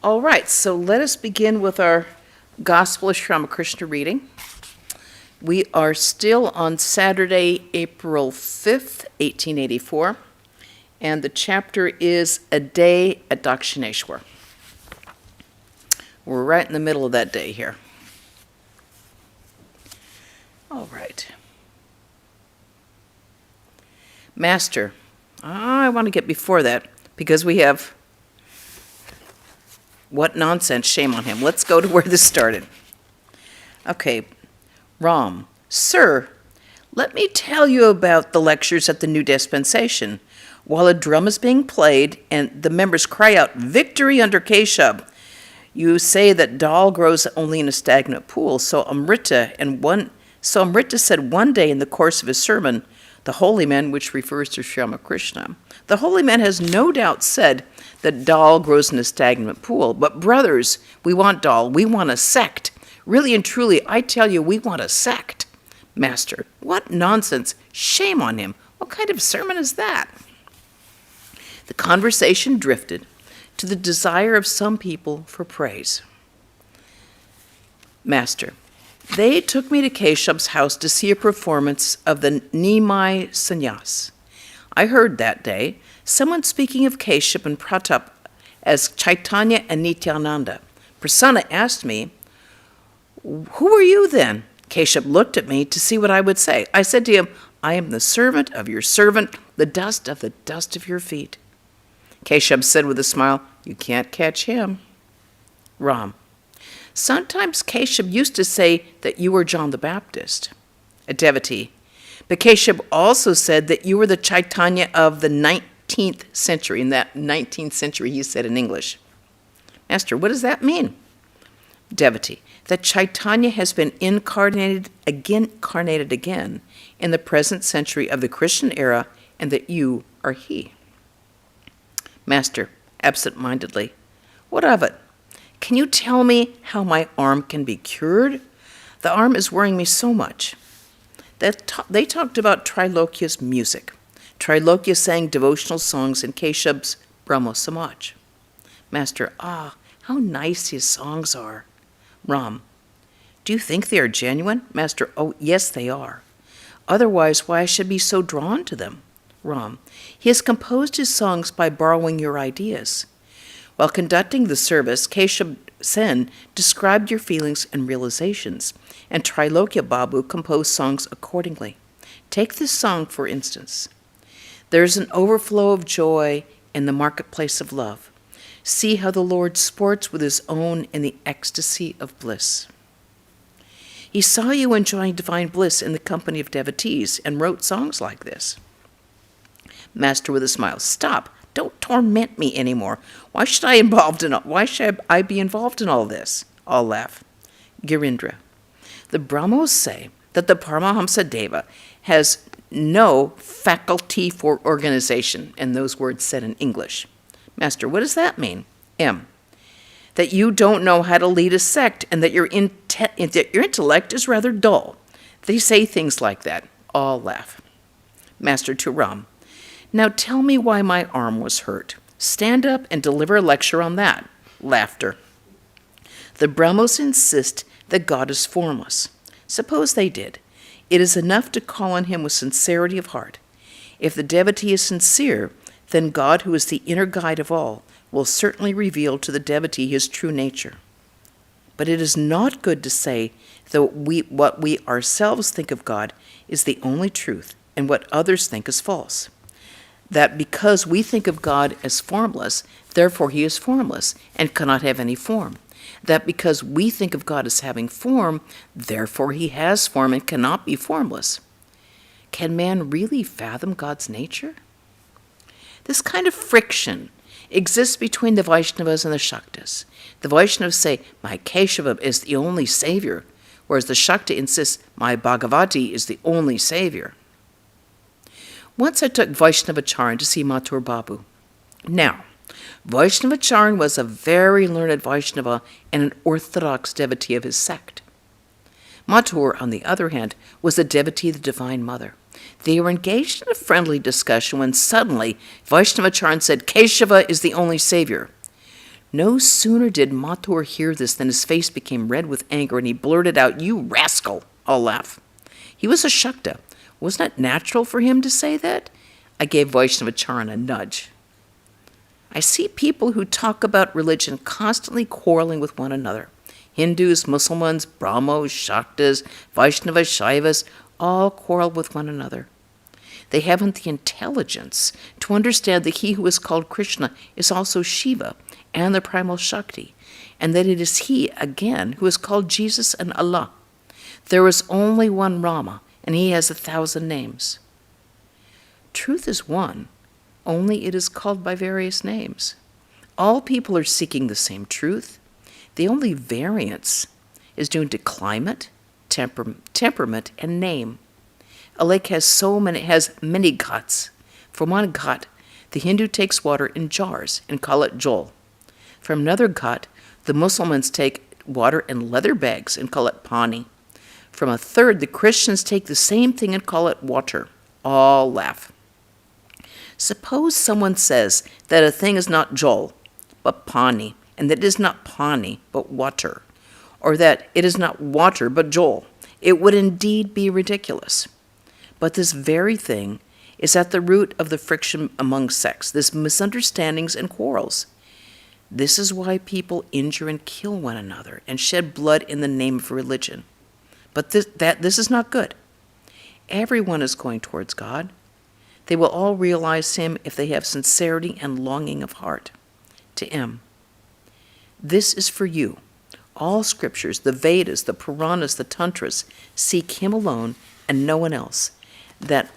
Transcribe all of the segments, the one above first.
All right, so let us begin with our Gospel of Sri Ramakrishna reading. We are still on Saturday, April 5th, 1884, and the chapter is A Day at Dakshineshwar. We're right in the middle of that day here. All right. Master, I want to get before that because we have, what nonsense, shame on him. Let's go to where this started. Okay, Ram, sir, let me tell you about the lectures at the New Dispensation. While a drum is being played and the members cry out, "Victory under Keshab," you say that dal grows only in a stagnant pool. So Amrita said one day in the course of his sermon, the holy man, which refers to Sri Ramakrishna, the holy man has no doubt said that dal grows in a stagnant pool. But brothers, we want dal. We want a sect. Really and truly, I tell you, we want a sect. Master, what nonsense. Shame on him. What kind of sermon is that? The conversation drifted to the desire of some people for praise. Master, they took me to Keshav's house to see a performance of the Nimai Sannyas. I heard that day someone speaking of Keshav and Pratap as Chaitanya and Nityananda. Prasanna asked me, "Who are you then?" Keshav looked at me to see what I would say. I said to him, "I am the servant of your servant, the dust of your feet." Keshav said with a smile, "You can't catch him." Ram, sometimes Keshav used to say that you were John the Baptist. A devotee, but Keshav also said that you were the Chaitanya of the 19th century. In that 19th century, he said in English. Master, what does that mean? Devotee, that Chaitanya has been incarnated again in the present century of the Christian era, and that you are he. Master, absent-mindedly, what of it? Can you tell me how my arm can be cured? The arm is worrying me so much. They talked about Trilokya's music. Trilokya sang devotional songs in Keshav's Brahmo Samaj. Master, how nice his songs are. Ram, do you think they are genuine? Master, oh, yes, they are. Otherwise, why should I be so drawn to them? Ram, he has composed his songs by borrowing your ideas. While conducting the service, Keshav Sen described your feelings and realizations, and Trilokya Babu composed songs accordingly. Take this song, for instance. There is an overflow of joy in the marketplace of love. See how the Lord sports with his own in the ecstasy of bliss. He saw you enjoying divine bliss in the company of devotees and wrote songs like this. Master with a smile, stop. Don't torment me anymore. Why should I be involved in all this? All laugh. Girindra, the Brahmos say that the Paramahamsa Deva has no faculty for organization, and those words said in English. Master, what does that mean? M, that you don't know how to lead a sect, and that your intellect is rather dull. They say things like that. All laugh. Master to Ram, now tell me why my arm was hurt. Stand up and deliver a lecture on that. Laughter. The Brahmos insist that God is formless. Suppose they did. It is enough to call on him with sincerity of heart. If the devotee is sincere, then God, who is the inner guide of all, will certainly reveal to the devotee his true nature. But it is not good to say that what we ourselves think of God is the only truth, and what others think is false. That because we think of God as formless, therefore he is formless and cannot have any form. That because we think of God as having form, therefore he has form and cannot be formless. Can man really fathom God's nature? This kind of friction exists between the Vaishnavas and the Shaktas. The Vaishnavas say, my Keshava is the only savior, whereas the Shakta insists, my Bhagavati is the only savior. Once I took Vaishnavacharan to see Mathur Babu. Now, Vaishnavacharan was a very learned Vaishnava and an orthodox devotee of his sect. Mathur, on the other hand, was a devotee of the Divine Mother. They were engaged in a friendly discussion when suddenly Vaishnavacharan said, Keshava is the only savior. No sooner did Mathur hear this than his face became red with anger, and he blurted out, "You rascal!" I'll laugh. He was a Shakta. Wasn't it natural for him to say that? I gave Vaishnavacharan a nudge. I see people who talk about religion constantly quarreling with one another. Hindus, Muslims, Brahmos, Shaktas, Vaishnavas, Shaivas, all quarrel with one another. They haven't the intelligence to understand that he who is called Krishna is also Shiva and the primal Shakti, and that it is he, again, who is called Jesus and Allah. There is only one Rama, and he has 1,000 names. Truth is one, only it is called by various names. All people are seeking the same truth. The only variance is due to climate, temperament, and name. A lake has many ghats. From one ghat, the Hindu takes water in jars and call it jol. From another ghat, the Muslims take water in leather bags and call it pani. From a third, the Christians take the same thing and call it water. All laugh. Suppose someone says that a thing is not jol, but pani, and that it is not pani, but water, or that it is not water, but jol. It would indeed be ridiculous. But this very thing is at the root of the friction among sects, this misunderstandings and quarrels. This is why people injure and kill one another and shed blood in the name of religion. But this is not good. Everyone is going towards God. They will all realize him if they have sincerity and longing of heart. To M. This is for you. All scriptures, the Vedas, the Puranas, the Tantras, seek him alone and no one else. That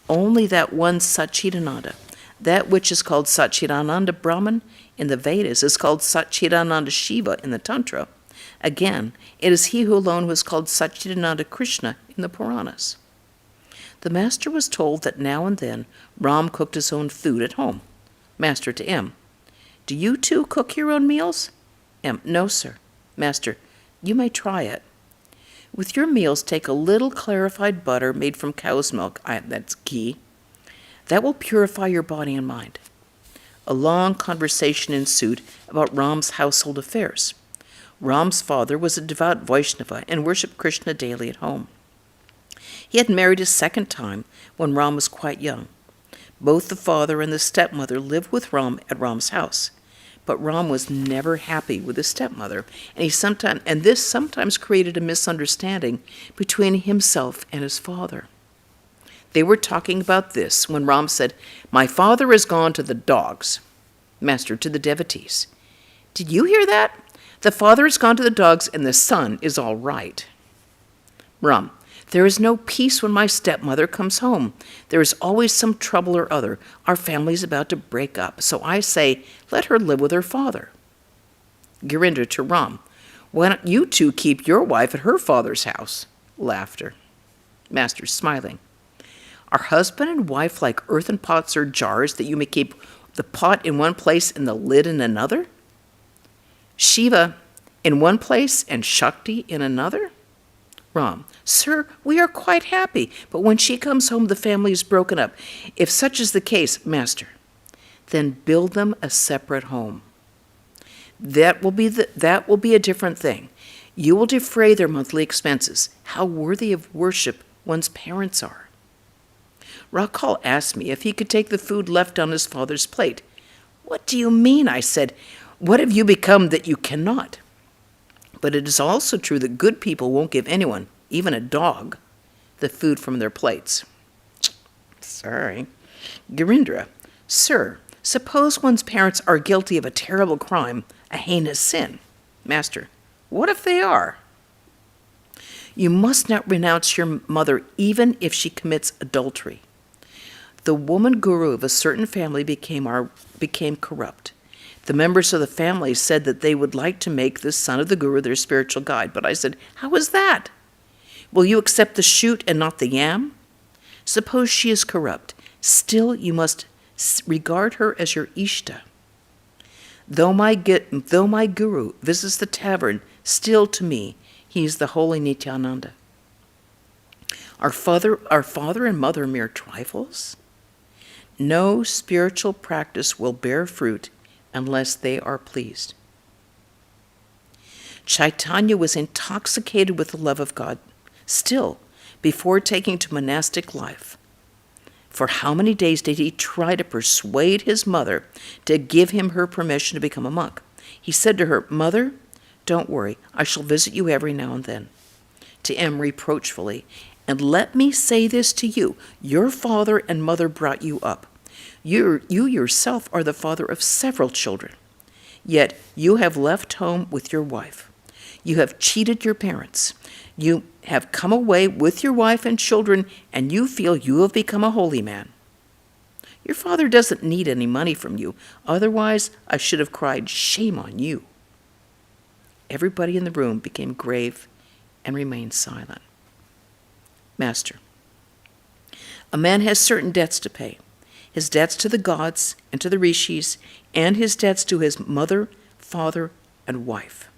only that one Satchidananda, that which is called Satchidananda Brahman in the Vedas, is called Satchidananda Shiva in the Tantra. Again, it is he who alone who is called Satchidananda Krishna in the Puranas. The master was told that now and then Ram cooked his own food at home. Master to M. Do you too cook your own meals? M. No, sir. Master, you may try it. With your meals, take a little clarified butter made from cow's milk, that's ghee. That will purify your body and mind. A long conversation ensued about Ram's household affairs. Ram's father was a devout Vaishnava and worshipped Krishna daily at home. He had married a second time when Ram was quite young. Both the father and the stepmother lived with Ram at Ram's house. But Ram was never happy with his stepmother, and this sometimes created a misunderstanding between himself and his father. They were talking about this when Ram said, "My father has gone to the dogs." Master to the devotees. Did you hear that? The father has gone to the dogs and the son is all right. Ram. There is no peace when my stepmother comes home. There is always some trouble or other. Our family is about to break up, so I say, let her live with her father. Girindra to Ram. Why don't you two keep your wife at her father's house? Laughter. Master smiling. Are husband and wife like earthen pots or jars that you may keep the pot in one place and the lid in another? Shiva in one place and Shakti in another? Ram. Sir, we are quite happy, but when she comes home, the family is broken up. If such is the case, Master, then build them a separate home. That will be a different thing. You will defray their monthly expenses. How worthy of worship one's parents are. Rakal asked me if he could take the food left on his father's plate. What do you mean? I said. What have you become that you cannot? But it is also true that good people won't give anyone, even a dog, the food from their plates. Sorry. Girindra. Sir, suppose one's parents are guilty of a terrible crime, a heinous sin. Master. What if they are? You must not renounce your mother even if she commits adultery. The woman guru of a certain family became corrupt. The members of the family said that they would like to make the son of the guru their spiritual guide. But I said, how is that? Will you accept the shoot and not the yam? Suppose she is corrupt. Still, you must regard her as your ishta. Though my guru visits the tavern, still to me, he is the holy Nityananda. Are father and mother mere trifles? No spiritual practice will bear fruit unless they are pleased. Chaitanya was intoxicated with the love of God still before taking to monastic life. For how many days did he try to persuade his mother to give him her permission to become a monk? He said to her, "Mother, don't worry, I shall visit you every now and then." To M reproachfully, "And let me say this to you, your father and mother brought you up. You yourself are the father of several children. Yet you have left home with your wife. You have cheated your parents. You have come away with your wife and children, and you feel you have become a holy man. Your father doesn't need any money from you. Otherwise, I should have cried, 'Shame on you.'" Everybody in the room became grave and remained silent. Master: "A man has certain debts to pay. His debts to the gods and to the rishis, and his debts to his mother, father, and wife.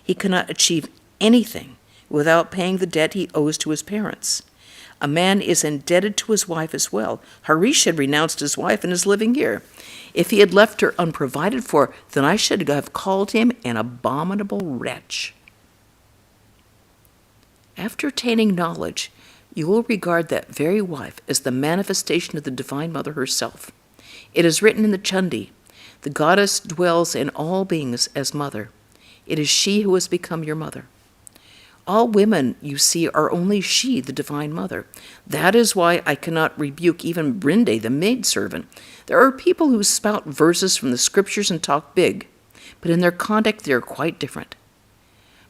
He cannot achieve anything without paying the debt he owes to his parents. A man is indebted to his wife as well. Harish had renounced his wife and is living here. If he had left her unprovided for, then I should have called him an abominable wretch. After attaining knowledge, you will regard that very wife as the manifestation of the Divine Mother herself. It is written in the Chandi, the goddess dwells in all beings as mother. It is she who has become your mother. All women you see are only she, the Divine Mother. That is why I cannot rebuke even Brinde, the maidservant. There are people who spout verses from the scriptures and talk big, but in their conduct they are quite different.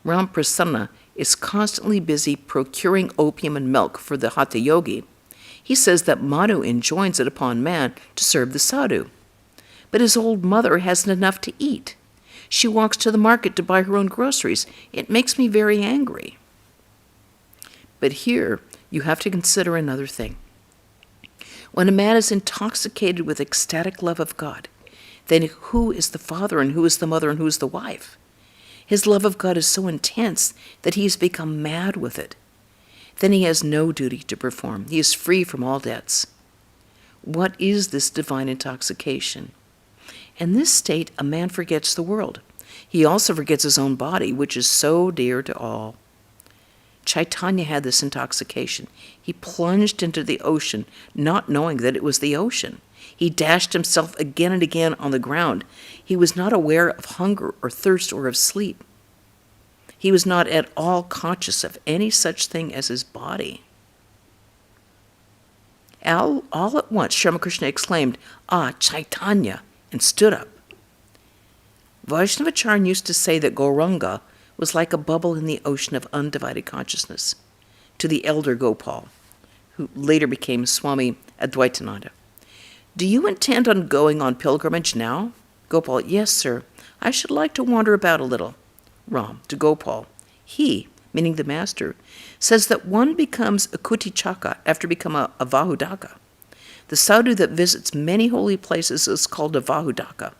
Ram Prasanna is constantly busy procuring opium and milk for the Hatha Yogi. He says that Manu enjoins it upon man to serve the sadhu. But his old mother hasn't enough to eat. She walks to the market to buy her own groceries. It makes me very angry. But here you have to consider another thing. When a man is intoxicated with ecstatic love of God, then who is the father and who is the mother and who is the wife? His love of God is so intense that he has become mad with it. Then he has no duty to perform. He is free from all debts. What is this divine intoxication? In this state, a man forgets the world. He also forgets his own body, which is so dear to all. Chaitanya had this intoxication. He plunged into the ocean, not knowing that it was the ocean. He dashed himself again and again on the ground. He was not aware of hunger or thirst or of sleep. He was not at all conscious of any such thing as his body. All at once, Sri Ramakrishna exclaimed, "Ah, Chaitanya," and stood up. Vaishnavacharya used to say that Gauranga was like a bubble in the ocean of undivided consciousness, to the elder Gopal, who later became Swami Advaitananda. "Do you intend on going on pilgrimage now?" Gopal: "Yes, sir. I should like to wander about a little." Ram to Gopal: "He," meaning the master, "says that one becomes a Kutichaka after becoming a Vahudaka. The sadhu that visits many holy places is called a Vahudaka.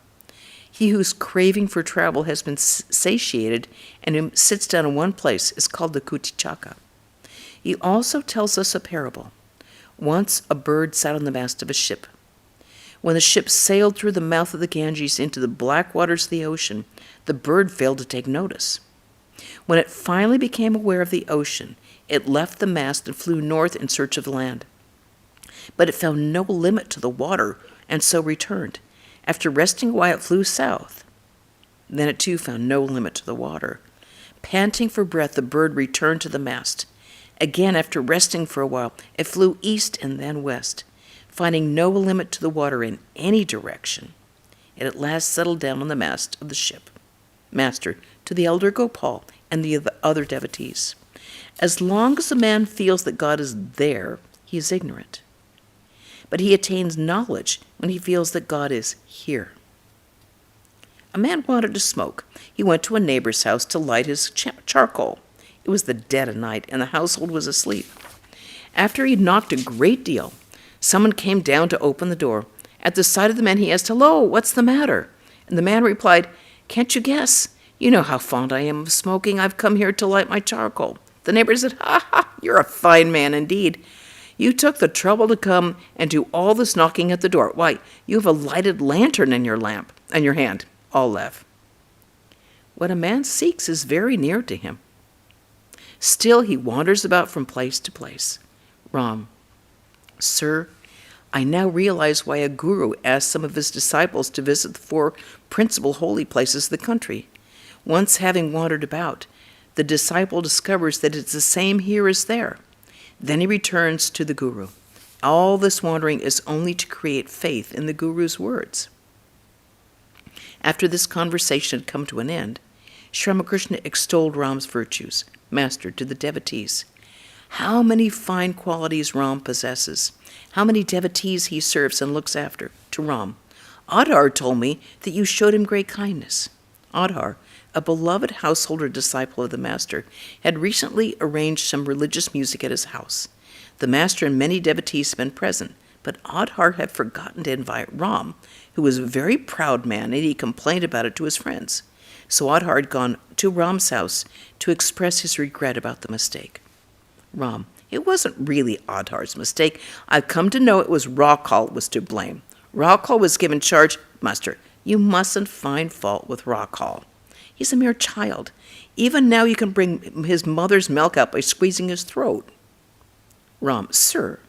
He whose craving for travel has been satiated and who sits down in one place is called the Kutichaka." He also tells us a parable. Once a bird sat on the mast of a ship. When the ship sailed through the mouth of the Ganges into the black waters of the ocean, the bird failed to take notice. When it finally became aware of the ocean, it left the mast and flew north in search of land. But it found no limit to the water, and so returned. After resting a while, it flew south. Then it too found no limit to the water. Panting for breath, the bird returned to the mast. Again, after resting for a while, it flew east and then west. Finding no limit to the water in any direction, it at last settled down on the mast of the ship. Master, to the elder Gopal and the other devotees: as long as a man feels that God is there, he is ignorant. But he attains knowledge when he feels that God is here. A man wanted to smoke. He went to a neighbor's house to light his charcoal. It was the dead of night, and the household was asleep. After he knocked a great deal, someone came down to open the door. At the sight of the man, he asked, "Hello, what's the matter?" And the man replied, "Can't you guess? You know how fond I am of smoking. I've come here to light my charcoal." The neighbor said, "Ha ha, you're a fine man indeed. You took the trouble to come and do all this knocking at the door. Why, you have a lighted lantern in your hand." All laugh. What a man seeks is very near to him. Still he wanders about from place to place. Ram: Sir, I now realize why a guru asked some of his disciples to visit the 4 principal holy places of the country. Once having wandered about, the disciple discovers that it's the same here as there. Then he returns to the guru. All this wandering is only to create faith in the guru's words. After this conversation had come to an end, Sri Ramakrishna extolled Ram's virtues. Master, to the devotees: how many fine qualities Ram possesses. How many devotees he serves and looks after. To Ram: Adhar told me that you showed him great kindness. Adhar, a beloved householder disciple of the Master, had recently arranged some religious music at his house. The Master and many devotees had been present, but Adhar had forgotten to invite Ram, who was a very proud man, and he complained about it to his friends. So Adhar had gone to Ram's house to express his regret about the mistake. Ram: It wasn't really Adhar's mistake. I've come to know it was Rakal was to blame. Rakal was given charge. Master, you mustn't find fault with Rakal. He's a mere child. Even now you can bring his mother's milk out by squeezing his throat. Ram: Sir,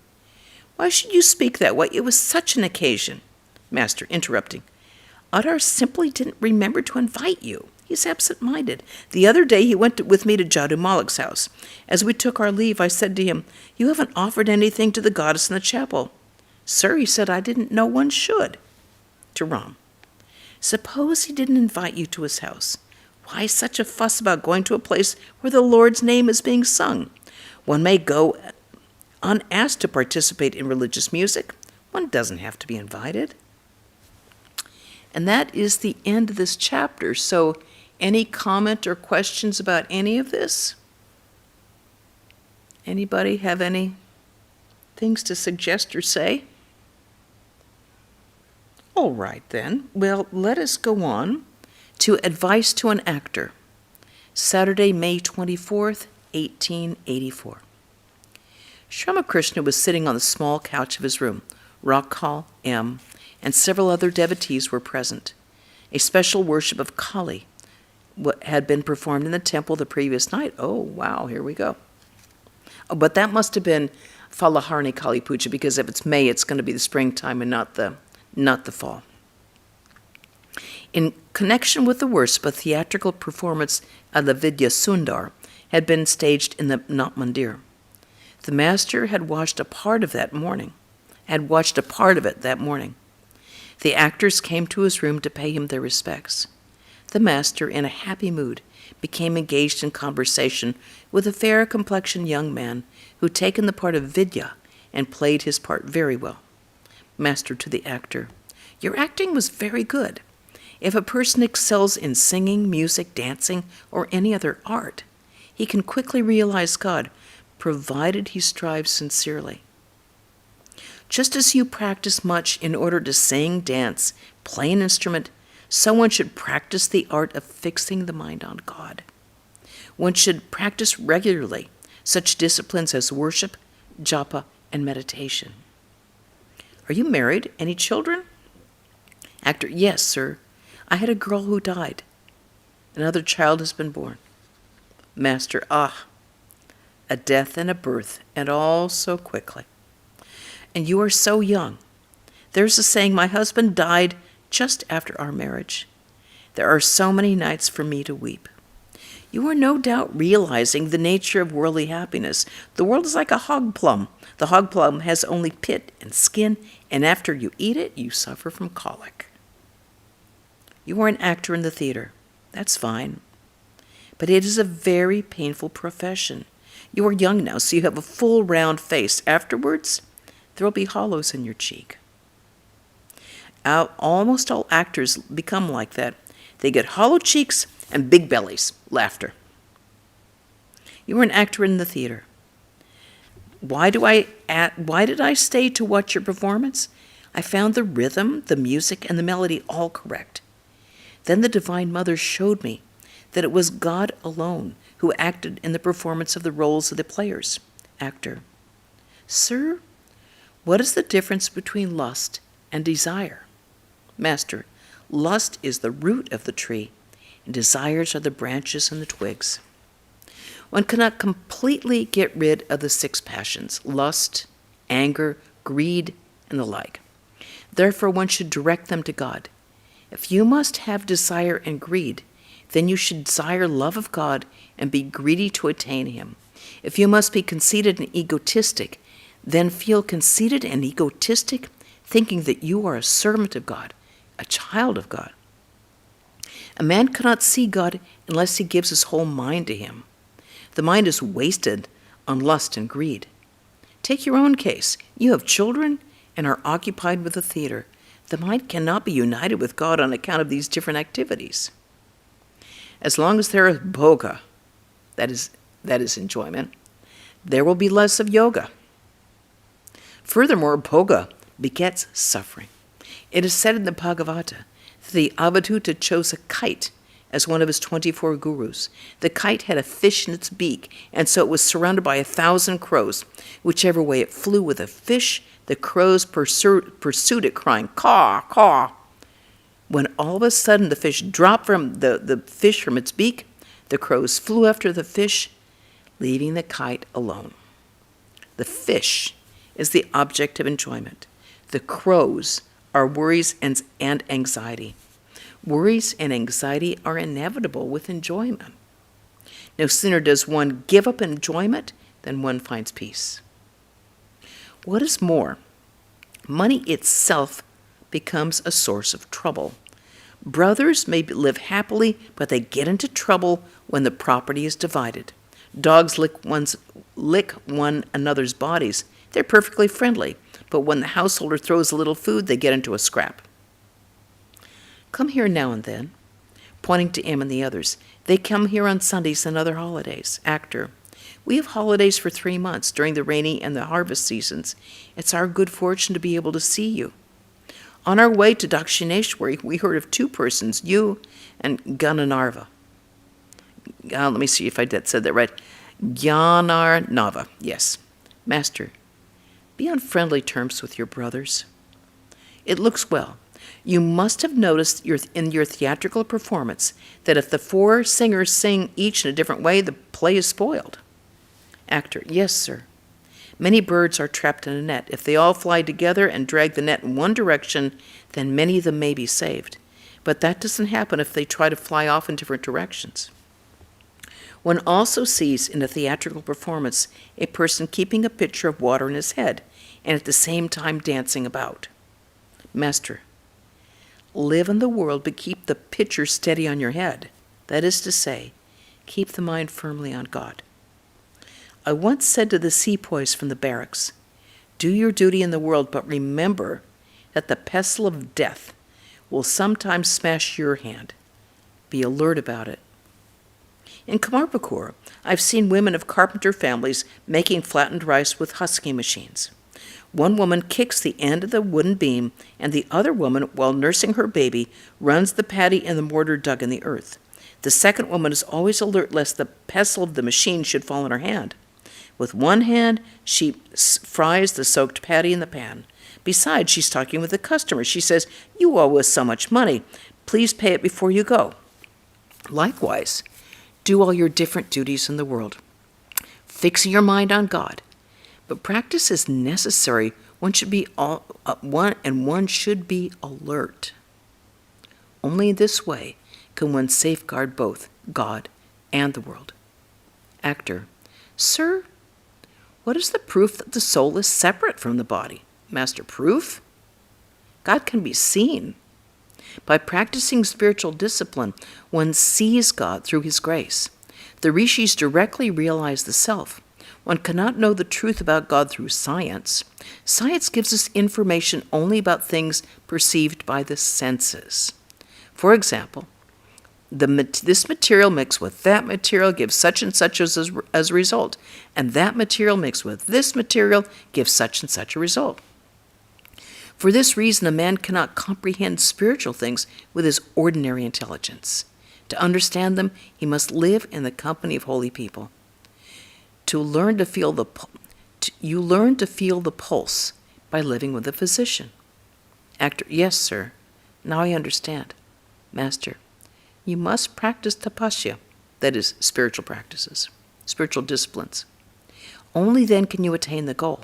why should you speak that way? It was such an occasion. Master, interrupting: Adhar simply didn't remember to invite you. He's absent-minded. The other day he went with me to Jadu Malik's house. As we took our leave, I said to him, You haven't offered anything to the goddess in the chapel. Sir, he said, I didn't know one should. To Ram: Suppose he didn't invite you to his house. Why such a fuss about going to a place where the Lord's name is being sung? One may go unasked to participate in religious music. One doesn't have to be invited. And that is the end of this chapter. So, any comment or questions about any of this? Anybody have any things to suggest or say? All right, then. Well, let us go on to Advice to an Actor. Saturday, May 24th, 1884. Sri Ramakrishna was sitting on the small couch of his room. Rakal, M., and several other devotees were present. A special worship of Kali had been performed in the temple the previous night. Oh, wow, here we go. Oh, but that must have been Falaharni Kali Puja, because if it's May, it's going to be the springtime and not the fall. In connection with the worship, a theatrical performance of the Vidya Sundar had been staged in the Nat Mandir. The Master had watched a part of it that morning. The actors came to his room to pay him their respects. The Master, in a happy mood, became engaged in conversation with a fair-complexioned young man who had taken the part of Vidya and played his part very well. Master to the actor: Your acting was very good. If a person excels in singing, music, dancing, or any other art, he can quickly realize God, provided he strives sincerely. Just as you practice much in order to sing, dance, play an instrument, someone should practice the art of fixing the mind on God. One should practice regularly such disciplines as worship, japa, and meditation. Are you married? Any children? Actor: Yes, sir. I had a girl who died. Another child has been born. Master: a death and a birth, and all so quickly. And you are so young. There's a saying, my husband died just after our marriage. There are so many nights for me to weep. You are no doubt realizing the nature of worldly happiness. The world is like a hog plum. The hog plum has only pit and skin, and after you eat it, you suffer from colic. You are an actor in the theater. That's fine. But it is a very painful profession. You are young now, so you have a full round face. Afterwards, there will be hollows in your cheek. Almost all actors become like that. They get hollow cheeks and big bellies. Laughter. You are an actor in the theater. Why did I stay to watch your performance? I found the rhythm, the music, and the melody all correct. Then the Divine Mother showed me that it was God alone who acted in the performance of the roles of the players. Actor: Sir, what is the difference between lust and desire? Master: Lust is the root of the tree. and desires are the branches and the twigs. One cannot completely get rid of the 6 passions, lust, anger, greed, and the like. Therefore, one should direct them to God. If you must have desire and greed, then you should desire love of God and be greedy to attain Him. If you must be conceited and egotistic, then feel conceited and egotistic, thinking that you are a servant of God, a child of God. A man cannot see God unless he gives his whole mind to Him. The mind is wasted on lust and greed. Take your own case. You have children and are occupied with the theater. The mind cannot be united with God on account of these different activities. As long as there is bhoga, that is enjoyment, there will be less of yoga. Furthermore, bhoga begets suffering. It is said in the Bhagavata that the Avadhuta chose a kite as one of his 24 gurus. The kite had a fish in its beak, and so it was surrounded by 1,000 crows. Whichever way it flew with a fish, the crows pursued it, crying, caw, caw. When all of a sudden the fish dropped from the fish from its beak, the crows flew after the fish, leaving the kite alone. The fish is the object of enjoyment. The crows are worries and anxiety. Worries and anxiety are inevitable with enjoyment. No sooner does one give up enjoyment than one finds peace. What is more, money itself becomes a source of trouble. Brothers may live happily, but they get into trouble when the property is divided. Dogs lick one another's bodies. They're perfectly friendly, but when the householder throws a little food, they get into a scrap. Come here now and then, pointing to him and the others. They come here on Sundays and other holidays. Actor. We have holidays for 3 months during the rainy and the harvest seasons. It's our good fortune to be able to see you. On our way to Dakshineshwari, we heard of 2 persons, you and Gananarva. Let me see if I said that right. Gyanarnava, yes. Master, be on friendly terms with your brothers. It looks well. You must have noticed in your theatrical performance that if the 4 singers sing each in a different way, the play is spoiled. Actor, yes, sir. Many birds are trapped in a net. If they all fly together and drag the net in one direction, then many of them may be saved. But that doesn't happen if they try to fly off in different directions. One also sees in a theatrical performance a person keeping a pitcher of water in his head and at the same time dancing about. Master, live in the world, but keep the pitcher steady on your head. That is to say, keep the mind firmly on God. I once said to the sepoys from the barracks, do your duty in the world, but remember that the pestle of death will sometimes smash your hand. Be alert about it. In Kamarpukur, I've seen women of carpenter families making flattened rice with husking machines. One woman kicks the end of the wooden beam, and the other woman, while nursing her baby, runs the paddy in the mortar dug in the earth. The second woman is always alert lest the pestle of the machine should fall in her hand. With one hand, she fries the soaked patty in the pan. Besides, she's talking with the customer. She says, you owe us so much money. Please pay it before you go. Likewise, do all your different duties in the world, fixing your mind on God. But practice is necessary. One should be one should be alert. Only in this way can one safeguard both God and the world. Actor, sir, what is the proof that the soul is separate from the body? Master, proof? God can be seen. By practicing spiritual discipline, one sees God through His grace. The rishis directly realize the self. One cannot know the truth about God through science. Science gives us information only about things perceived by the senses. For example, this material mixed with that material gives such and such as a result, and that material mixed with this material gives such and such a result. For this reason, a man cannot comprehend spiritual things with his ordinary intelligence. To understand them, he must live in the company of holy people. You learn to feel the pulse by living with a physician. Actor, yes, sir. Now I understand. Master, You must practice tapasya, that is, spiritual practices, spiritual disciplines. Only then can you attain the goal.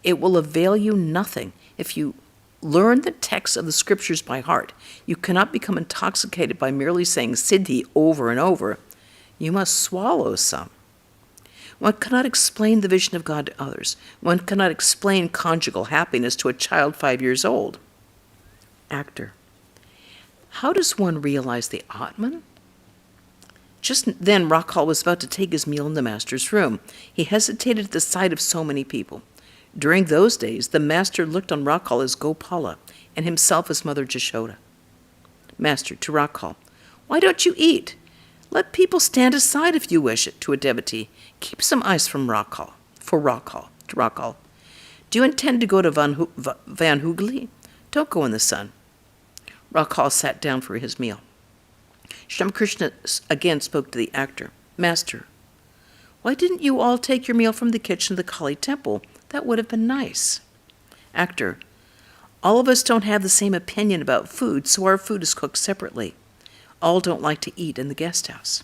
It will avail you nothing if you learn the texts of the scriptures by heart. You cannot become intoxicated by merely saying siddhi over and over. You must swallow some. One cannot explain the vision of God to others. One cannot explain conjugal happiness to a child 5 years old. Actor. How does one realize the Atman? Just then, Rakhal was about to take his meal in the master's room. He hesitated at the sight of so many people. During those days, the master looked on Rakhal as Gopala and himself as Mother Jashoda. Master to Rakhal, why don't you eat? Let people stand aside if you wish it, to a devotee. Keep some ice from Rakhal, to Rakhal. Do you intend to go to Van Hooghly? Don't go in the sun. Rakhal sat down for his meal. Sri Ramakrishna again spoke to the actor. Master, why didn't you all take your meal from the kitchen of the Kali temple? That would have been nice. Actor, all of us don't have the same opinion about food, so our food is cooked separately. All don't like to eat in the guest house.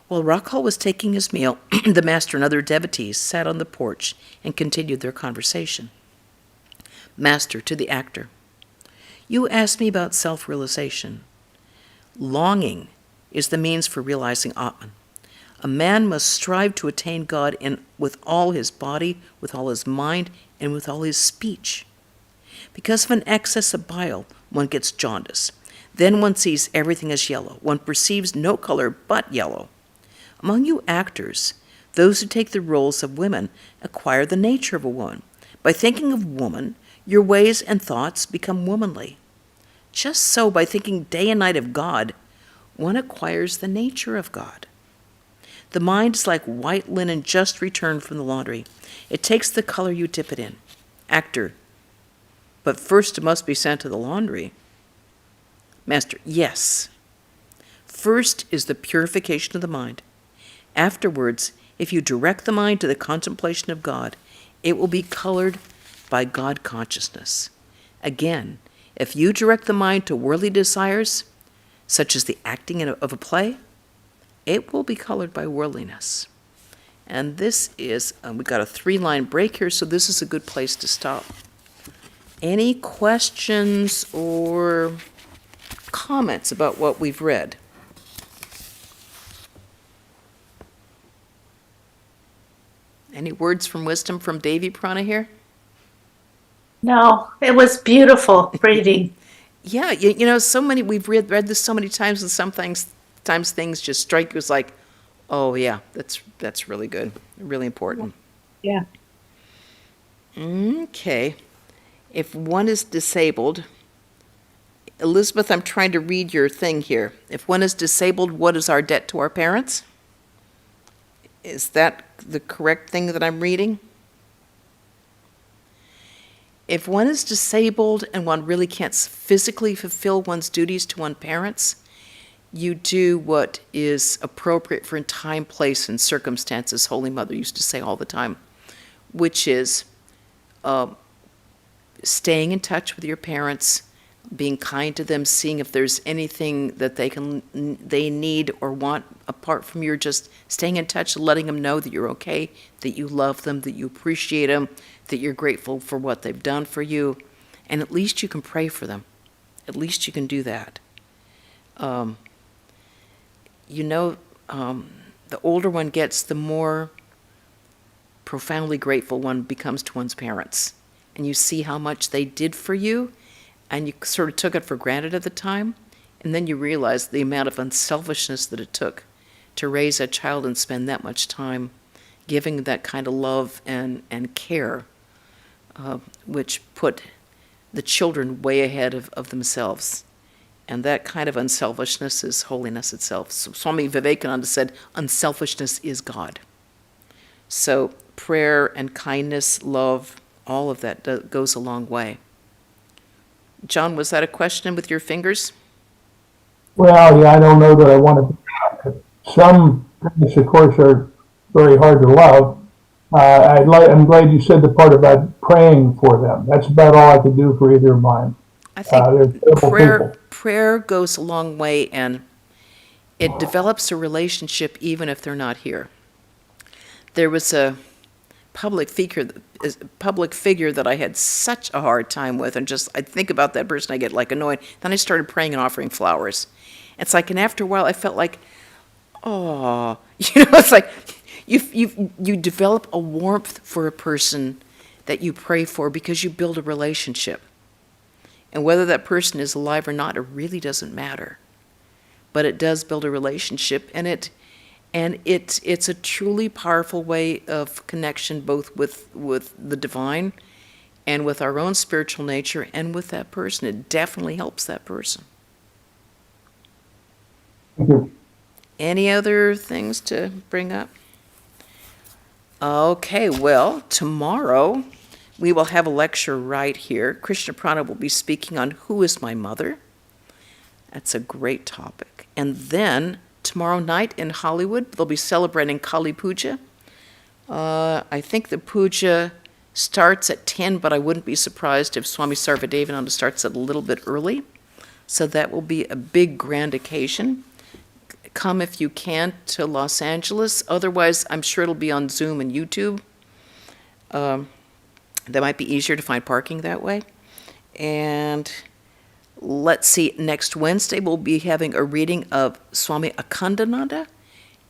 While Rakhal was taking his meal, the master and other devotees sat on the porch and continued their conversation. Master to the actor, you asked me about self-realization. Longing is the means for realizing Atman. A man must strive to attain God with all his body, with all his mind, and with all his speech. Because of an excess of bile, one gets jaundice. Then one sees everything as yellow. One perceives no color but yellow. Among you actors, those who take the roles of women acquire the nature of a woman. By thinking of woman, your ways and thoughts become womanly. Just so, by thinking day and night of God, one acquires the nature of God. The mind is like white linen just returned from the laundry. It takes the color you dip it in. Actor, but first it must be sent to the laundry. Master, yes. First is the purification of the mind. Afterwards, if you direct the mind to the contemplation of God, it will be colored by God consciousness. Again, if you direct the mind to worldly desires, such as the acting of a play, it will be colored by worldliness. And this is, we've got a 3-line break here, so this is a good place to stop. Any questions or comments about what we've read? Any words from wisdom from Devi Prana here? No, it was beautiful reading. Yeah, you know, so many, we've read this so many times, and sometimes things just strike you as like, oh yeah, that's really good, really important. Yeah. Okay. If one is disabled, Elizabeth, I'm trying to read your thing here. If one is disabled, what is our debt to our parents? Is that the correct thing that I'm reading? If one is disabled and one really can't physically fulfill one's duties to one's parents, you do what is appropriate for time, place, and circumstances, Holy Mother used to say all the time, which is staying in touch with your parents, being kind to them, seeing if there's anything that they need or want apart from you, just staying in touch, letting them know that you're okay, that you love them, that you appreciate them, that you're grateful for what they've done for you, and at least you can pray for them. At least you can do that. The older one gets, the more profoundly grateful one becomes to one's parents. And you see how much they did for you, and you sort of took it for granted at the time, and then you realize the amount of unselfishness that it took to raise a child and spend that much time giving that kind of love and care, which put the children way ahead of themselves. And that kind of unselfishness is holiness itself. So Swami Vivekananda said, unselfishness is God. So prayer and kindness, love, all of that goes a long way. John, was that a question with your fingers? Well, yeah, I don't know that I want to. Some things, of course, are very hard to love. I'm glad you said the part about praying for them. That's about all I could do for either of mine. I think prayer goes a long way, and it develops a relationship even if they're not here. There was a public figure that I had such a hard time with, and just I think about that person, I get like annoyed. Then I started praying and offering flowers. It's like, and after a while, I felt like, oh, it's like you develop a warmth for a person that you pray for because you build a relationship. And whether that person is alive or not, it really doesn't matter. But it does build a relationship, and it's a truly powerful way of connection, both with the divine and with our own spiritual nature and with that person. It definitely helps that person. Thank you. Any other things to bring up? Okay, well, tomorrow we will have a lecture right here. Krishna Prana will be speaking on Who is My Mother? That's a great topic. And then tomorrow night in Hollywood, they'll be celebrating Kali Puja. I think the puja starts at 10, but I wouldn't be surprised if Swami Sarvadevananda starts it a little bit early. So that will be a big, grand occasion. Come if you can to Los Angeles. Otherwise, I'm sure it'll be on Zoom and YouTube. That might be easier to find parking that way. And let's see, next Wednesday we'll be having a reading of Swami Akhandananda.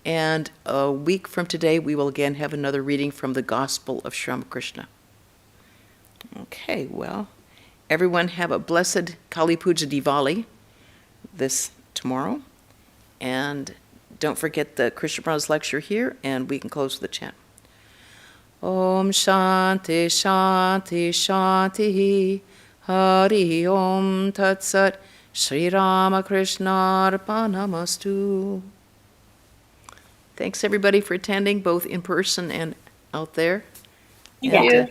And a week from today, we will again have another reading from the Gospel of Sri Ramakrishna. Okay, well, everyone have a blessed Kali Puja Diwali this tomorrow. And don't forget the Krishna Prana's lecture here, and we can close with a chant. Om Shanti Shanti Shanti Hari Om Tat Sat Sri Ramakrishna Arpanamastu. Thanks everybody for attending, both in person and out there. Thank you.